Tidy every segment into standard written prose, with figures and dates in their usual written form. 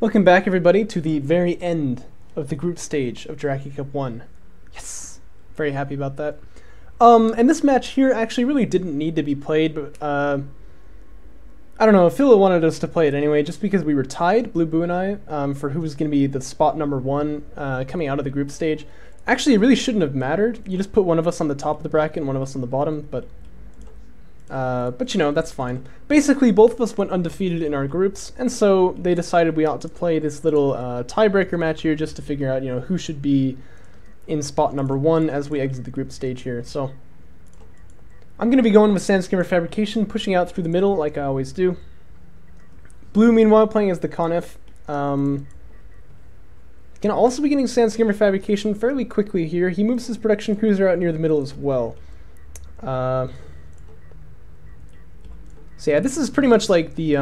Welcome back, everybody, to the very end of the group stage of Jaraci Cup 1. Yes! Very happy about that. And this match here actually really didn't need to be played, but, I don't know, Philo wanted us to play it anyway, just because we were tied, BlueBoo and I, for who was going to be the spot number 1 coming out of the group stage. Actually, it really shouldn't have mattered. You just put one of us on the top of the bracket and one of us on the bottom, but you know, that's fine. Basically, both of us went undefeated in our groups, and so they decided we ought to play this little tiebreaker match here just to figure out, you know, who should be in spot number 1 as we exit the group stage here. So I'm going to be going with Sandskimmer Fabrication, pushing out through the middle like I always do. Blue, meanwhile, playing as the Conef. Gonna also be getting Sandskimmer Fabrication fairly quickly here. He moves his production cruiser out near the middle as well. So yeah, this is pretty much like the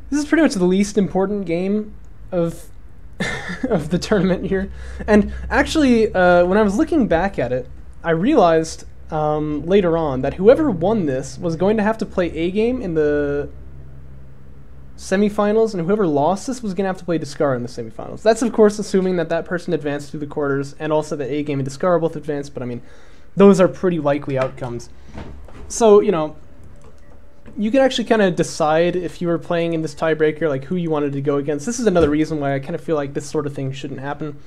this is pretty much the least important game of of the tournament here. And actually, when I was looking back at it, I realized later on that whoever won this was going to have to play A game in the semifinals, and whoever lost this was going to have to play Discar in the semifinals. That's of course assuming that that person advanced through the quarters, and also that A game and Discar both advanced. But I mean, those are pretty likely outcomes. So, you know, you can actually kind of decide if you were playing in this tiebreaker, like who you wanted to go against. This is another reason why I kind of feel like this sort of thing shouldn't happen.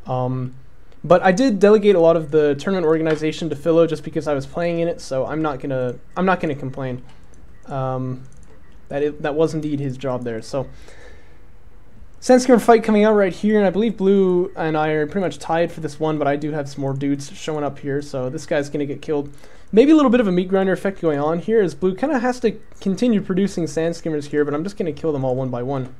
But I did delegate a lot of the tournament organization to Philo just because I was playing in it, so I'm not gonna complain. That was indeed his job there. So Sandskimmer fight coming out right here, and I believe Blue and I are pretty much tied for this one, but I do have some more dudes showing up here, so this guy's gonna get killed. Maybe a little bit of a meat grinder effect going on here, as Blue kind of has to continue producing Sandskimmers here, but I'm just going to kill them all one by one.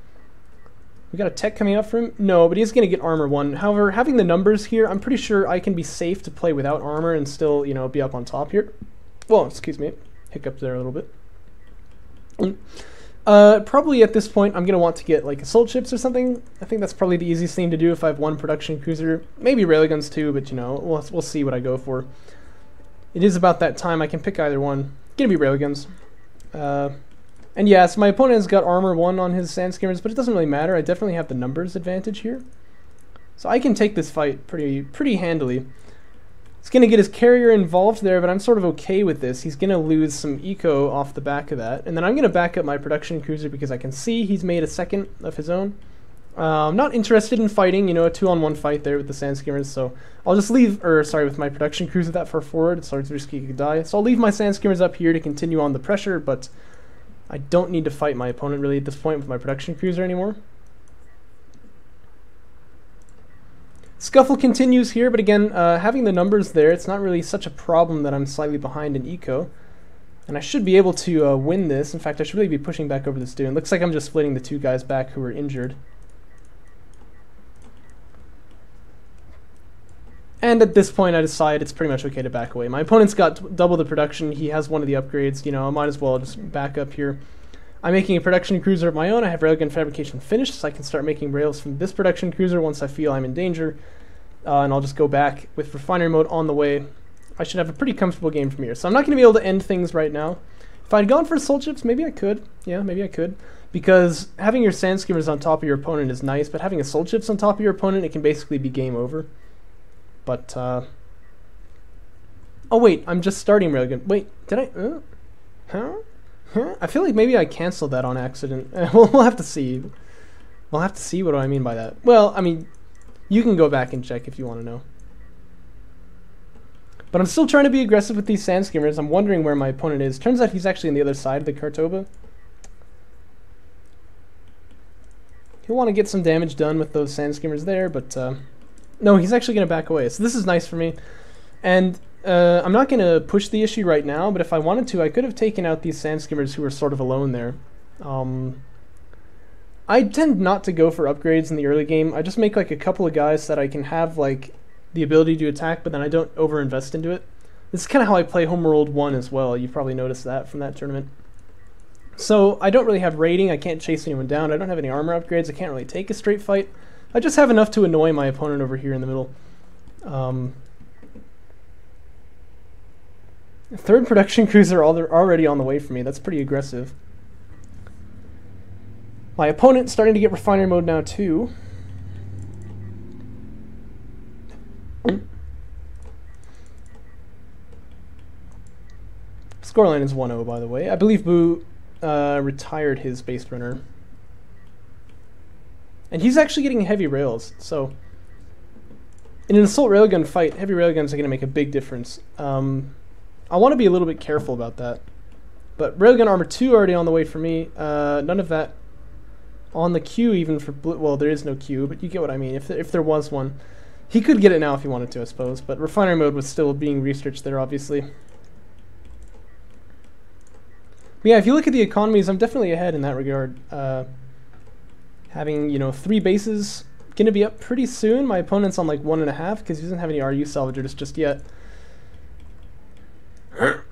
We got a tech coming up for him? No, but he's going to get armor 1. However, having the numbers here, I'm pretty sure I can be safe to play without armor and still, you know, be up on top here. Well, excuse me, hiccup there a little bit. Probably at this point, I'm going to want to get like assault ships or something. I think that's probably the easiest thing to do if I have one production cruiser. Maybe railguns too, but you know, we'll see what I go for. It is about that time. I can pick either one. Gonna be railguns. And yeah, so my opponent has got armor 1 on his Sandskimmers, but it doesn't really matter. I definitely have the numbers advantage here. So I can take this fight pretty handily. He's gonna get his carrier involved there, but I'm sort of okay with this. He's gonna lose some eco off the back of that. And then I'm gonna back up my production cruiser because I can see he's made a second of his own. I'm not interested in fighting, you know, a 2-on-1 fight there with the Sandskimmers, so I'll just leave, with my production cruiser that far forward. It's hard to risky he could die. So I'll leave my Sandskimmers up here to continue on the pressure, but I don't need to fight my opponent really at this point with my production cruiser anymore. Scuffle continues here, but again, having the numbers there, it's not really such a problem that I'm slightly behind in eco. And I should be able to win this. In fact, I should really be pushing back over this dude. It looks like I'm just splitting the 2 guys back who are injured. And at this point, I decide it's pretty much okay to back away. My opponent's got double the production. He has one of the upgrades. You know, I might as well just back up here. I'm making a production cruiser of my own. I have railgun fabrication finished, so I can start making rails from this production cruiser once I feel I'm in danger. And I'll just go back with refinery mode on the way. I should have a pretty comfortable game from here. So I'm not going to be able to end things right now. If I'd gone for assault ships, maybe I could. Yeah, maybe I could. Because having your Sandskimmers on top of your opponent is nice, but having assault ships on top of your opponent, it can basically be game over. But, oh wait, I'm just starting railgun. Wait, did I, huh? I feel like maybe I canceled that on accident. We'll have to see. We'll have to see what I mean by that. Well, I mean, you can go back and check if you want to know. But I'm still trying to be aggressive with these Sandskimmers. I'm wondering where my opponent is. Turns out he's actually on the other side of the Kartoba. He'll want to get some damage done with those Sandskimmers there, but, no, he's actually going to back away, so this is nice for me. And I'm not going to push the issue right now, but if I wanted to, I could have taken out these Sandskimmers who were sort of alone there. I tend not to go for upgrades in the early game. I just make like a couple of guys that I can have like the ability to attack, but then I don't over-invest into it. This is kind of how I play Homeworld 1 as well. You've probably noticed that from that tournament. So I don't really have raiding. I can't chase anyone down. I don't have any armor upgrades. I can't really take a straight fight. I just have enough to annoy my opponent over here in the middle. Third production cruiser already on the way for me. That's pretty aggressive. My opponent's starting to get refinery mode now too. Scoreline is 1-0, by the way. I believe Boo retired his base runner. And he's actually getting heavy rails, so in an assault railgun fight, heavy railguns are going to make a big difference. I want to be a little bit careful about that. But railgun armor 2 already on the way for me. None of that on the queue even for blue. Well, there is no queue, but you get what I mean. If there was one, he could get it now if he wanted to, I suppose. But refinery mode was still being researched there, obviously. But yeah, if you look at the economies, I'm definitely ahead in that regard. Having, you know, 3 bases, going to be up pretty soon. My opponent's on like 1.5 because he doesn't have any RU salvagers just yet.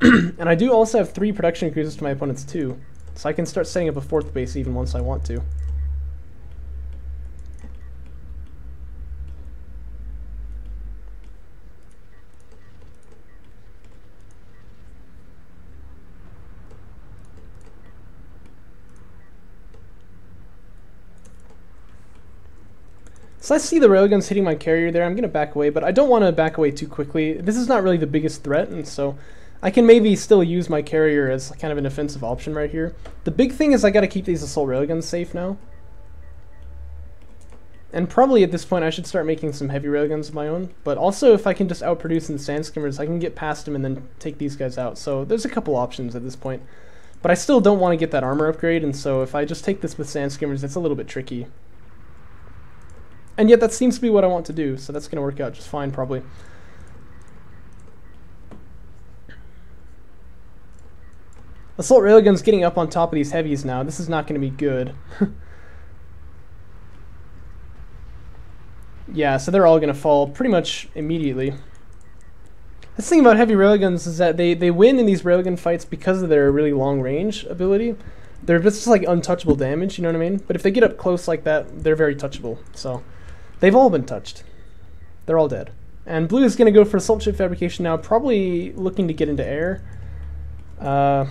And I do also have 3 production cruisers to my opponent's 2. So I can start setting up a 4th base even once I want to. So I see the railguns hitting my carrier there. I'm going to back away, but I don't want to back away too quickly. This is not really the biggest threat, and so I can maybe still use my carrier as kind of an offensive option right here. The big thing is I got to keep these assault railguns safe now. And probably at this point I should start making some heavy railguns of my own. But also if I can just outproduce in the sand skimmers, I can get past them and then take these guys out. So there's a couple options at this point. But I still don't want to get that armor upgrade, and so if I just take this with sand skimmers, it's a little bit tricky. And yet that seems to be what I want to do, so that's going to work out just fine, probably. Assault railgun's getting up on top of these heavies now. This is not going to be good. Yeah, so they're all going to fall pretty much immediately. The thing about heavy railguns is that they win in these railgun fights because of their really long range ability. They're just like untouchable damage, you know what I mean? But if they get up close like that, they're very touchable, so... They've all been touched. They're all dead. And blue is going to go for assault ship fabrication now, probably looking to get into air. But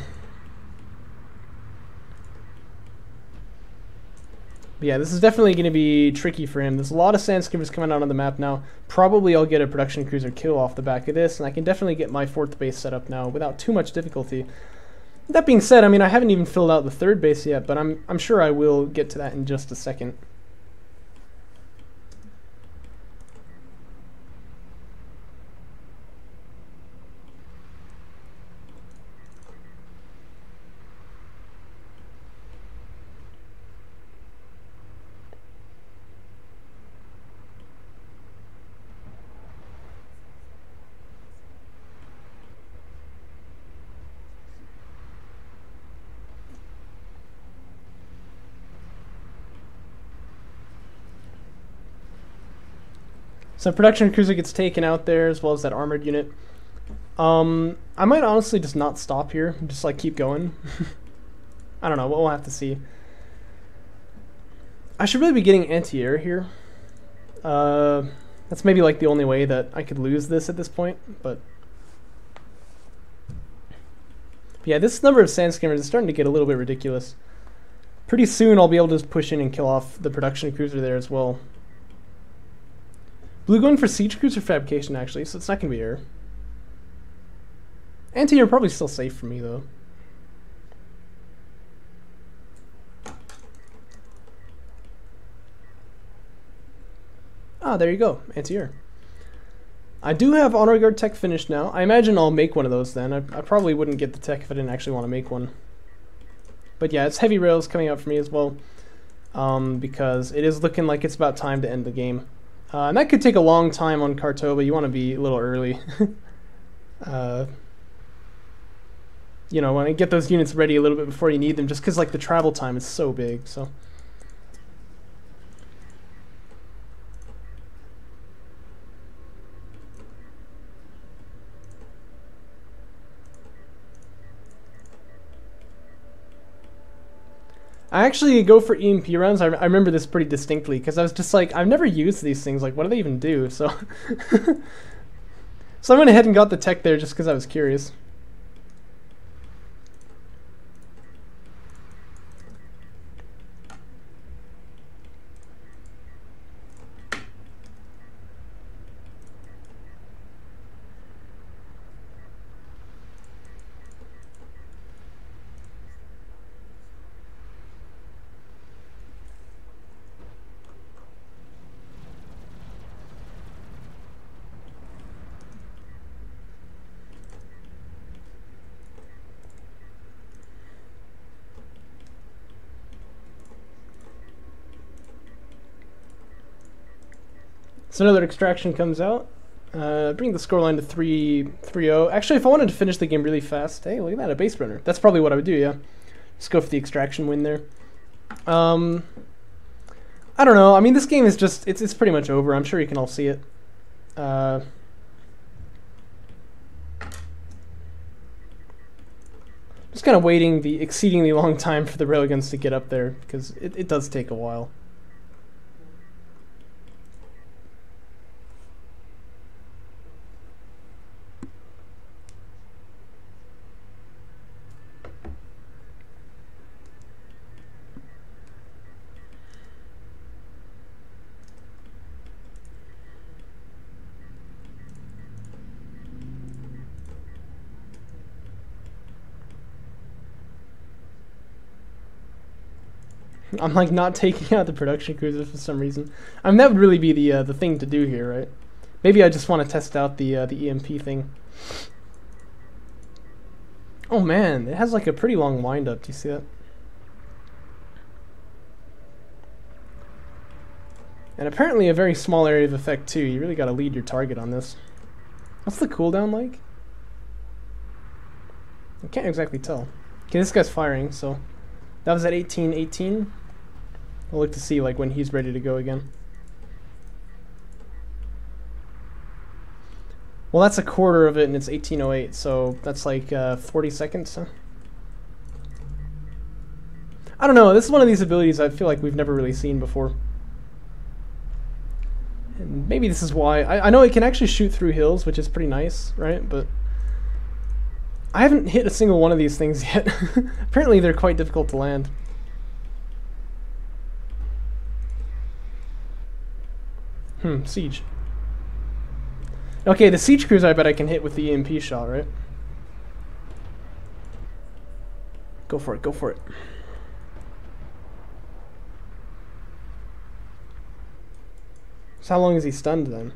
yeah, this is definitely going to be tricky for him. There's a lot of sand skimmers coming out on the map now. Probably I'll get a production cruiser kill off the back of this, and I can definitely get my 4th base set up now without too much difficulty. That being said, I mean, I haven't even filled out the 3rd base yet, but I'm sure I will get to that in just a second. So production cruiser gets taken out there, as well as that armored unit. I might honestly just not stop here, just like keep going. I don't know, we'll have to see. I should really be getting anti-air here. That's maybe like the only way that I could lose this at this point, but yeah, this number of sand skimmers is starting to get a little bit ridiculous. Pretty soon I'll be able to just push in and kill off the production cruiser there as well. Blue going for siege cruiser fabrication actually, so it's not going to be air. Anti-air probably still safe for me though. Ah, there you go, anti-air. I do have honor guard tech finished now. I imagine I'll make one of those then. I probably wouldn't get the tech if I didn't actually want to make one. But yeah, it's heavy rails coming out for me as well, because it is looking like it's about time to end the game. And that could take a long time on Kartoba. You want to be a little early. You know, want to get those units ready a little bit before you need them, just because like the travel time is so big. So. I actually go for EMP rounds. I remember this pretty distinctly because I was just like, I've never used these things. Like, what do they even do? So, so I went ahead and got the tech there just because I was curious. So another extraction comes out. Bring the scoreline to 3-0. Actually, if I wanted to finish the game really fast, hey, look at that, a base runner. That's probably what I would do, yeah. Just go for the extraction win there. I don't know. I mean, this game is just, it's pretty much over. I'm sure you can all see it. Just kind of waiting the exceedingly long time for the railguns to get up there, because it does take a while. I'm like not taking out the production cruisers for some reason. I mean, that would really be the thing to do here, right? Maybe I just want to test out the EMP thing. Oh man, it has like a pretty long wind-up. Do you see that? And apparently a very small area of effect too. You really got to lead your target on this. What's the cooldown like? I can't exactly tell. Okay, this guy's firing, so that was at 18-18. I'll look to see like when he's ready to go again. Well, that's a quarter of it, and it's 18:08, so that's like 40 seconds. Huh? I don't know. This is one of these abilities I feel like we've never really seen before. And maybe this is why. I know it can actually shoot through hills, which is pretty nice, right? But I haven't hit a single one of these things yet. Apparently they're quite difficult to land. Siege. Okay, the siege cruiser I bet I can hit with the EMP shot, right? Go for it, go for it. So how long is he stunned then?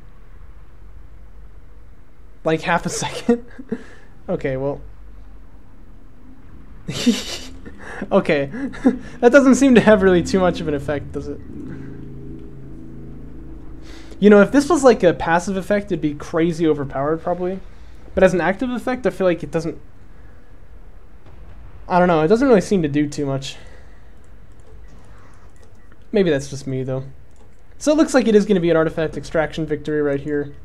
Like half a second? Okay, well. Okay. That doesn't seem to have really too much of an effect, does it? You know, if this was like a passive effect, it'd be crazy overpowered probably. But as an active effect, I feel like it doesn't... I don't know, it doesn't really seem to do too much. Maybe that's just me though. So it looks like it is going to be an artifact extraction victory right here.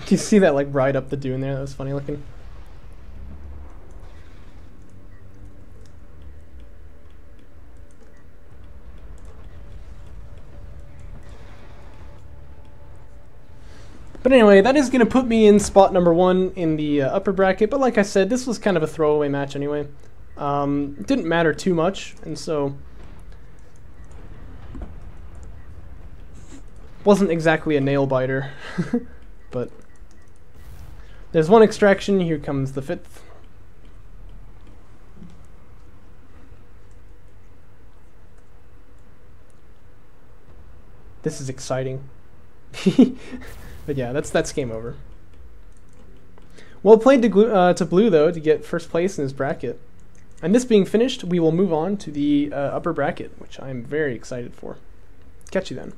You see that like ride up the dune there? That was funny looking. But anyway, that is going to put me in spot number 1 in the upper bracket. But like I said, this was kind of a throwaway match anyway. It didn't matter too much, and so wasn't exactly a nail biter. But there's one extraction. Here comes the 5th. This is exciting. But yeah, that's game over. Well played to Blue though to get first place in his bracket. And this being finished, we will move on to the upper bracket, which I'm very excited for. Catch you then.